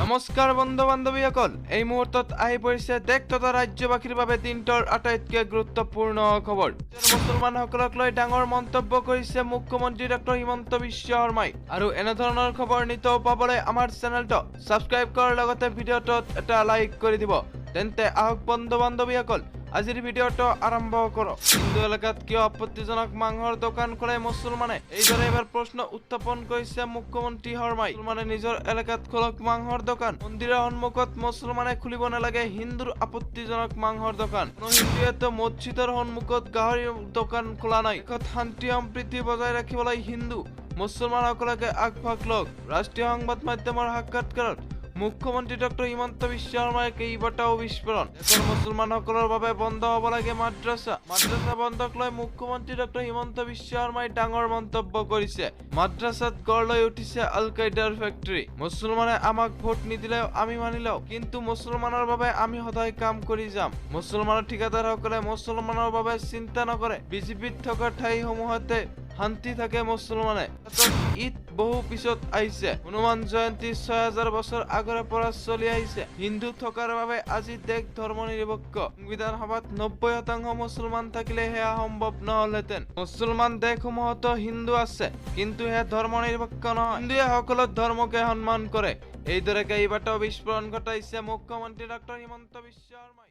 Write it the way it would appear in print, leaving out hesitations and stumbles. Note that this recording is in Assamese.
নমস্কাৰ বন্ধু বান্ধৱীসকল, এই মুহূৰ্তত আহি পৰিছে দেশ তথা ৰাজ্যবাসীৰ বাবে দিনটোৰ আটাইতকৈ গুৰুত্বপূৰ্ণ খবৰ। মুছলমানসকলক লৈ ডাঙৰ মন্তব্য কৰিছে মুখ্যমন্ত্ৰী ডক্টৰ হিমন্ত বিশ্ব শৰ্মাই। আৰু এনেধৰণৰ খবৰ নিতৌ পাবলৈ আমাৰ চেনেলটো ছাবস্ক্ৰাইব কৰাৰ লগতে ভিডিঅ'টোত এটা লাইক কৰি দিব। তেন্তে আহক বন্ধু বান্ধৱীসকল, আজিৰ ভিডিঅ'টো আৰম্ভ কৰক। হিন্দু এলেকাত কিয় আপত্তিজনক মাংসৰ দোকান খোলে মুছলমানে? এইদৰে এবাৰ প্ৰশ্ন উত্থাপন কৰিছে মুখ্যমন্ত্ৰী শৰ্মাই। মুছলমানে নিজৰ এলেকাত খোলক মাংসৰ দোকান। মন্দিৰৰ সন্মুখত মুছলমানে খুলিব নালাগে হিন্দুৰ আপত্তিজনক মাংসৰ দোকান। কোনো হিন্দুৱেতো মছজিদৰ সন্মুখত গাহৰিৰ দোকান খোলা নাই। দেশত শান্তি সম্প্ৰীতি বজাই ৰাখিবলৈ হিন্দু মুছলমানসকলকে আগভাগ লওক। ৰাষ্ট্ৰীয় সংবাদ মাধ্যমৰ সাক্ষাৎকাৰত মুখ্যমন্ত্ৰী ডক্টৰ হিমন্ত বিশ্ব শৰ্মাই কেইবাটাও বিস্ফোৰণ। দেশৰ মুছলমানসকলৰ বাবে বন্ধ হ'ব লাগে মাদ্ৰাছা বন্ধক লৈ মুখ্যমন্ত্ৰী ডক্টৰ হিমন্ত বিশ্ব শৰ্মাই ডাঙৰ মন্তব্য কৰিছে। মাদ্ৰাছাত গঢ় লৈ উঠিছে আল কায়দাৰ ফেক্টৰী। মুছলমানে আমাক ভোট নিদিলেও আমি মানি লওঁ, কিন্তু মুছলমানৰ বাবে আমি সদায় কাম কৰি যাম। মুছলমানৰ ঠিকাদাৰসকলে মুছলমানৰ বাবে চিন্তা নকৰে। বিজেপিত থকা ঠাইসমূহতে শান্তি থাকে মুছলমানে। ঈদ বহু পিছত আহিছে। হনুমান জয়ন্তী ৬০০০ বছৰ আগৰে পৰা চলি আহিছে। হিন্দু থকাৰ বাবে আজি দেশ ধৰ্ম নিৰপেক্ষ। সংবিধান সভাত ৯০% মুছলমান থাকিলে সেয়া সম্ভৱ নহলহেঁতেন। মুছলমান দেশসমূহতো হিন্দু আছে, কিন্তু সেয়া ধৰ্ম নিৰপেক্ষ নহয়। হিন্দুৱে সকলো ধৰ্মকে সন্মান কৰে। এইদৰে কেইবাটাও বিস্ফোৰণ ঘটাইছে মুখ্যমন্ত্ৰী ডক্টৰ হিমন্ত বিশ্ব শৰ্মাই।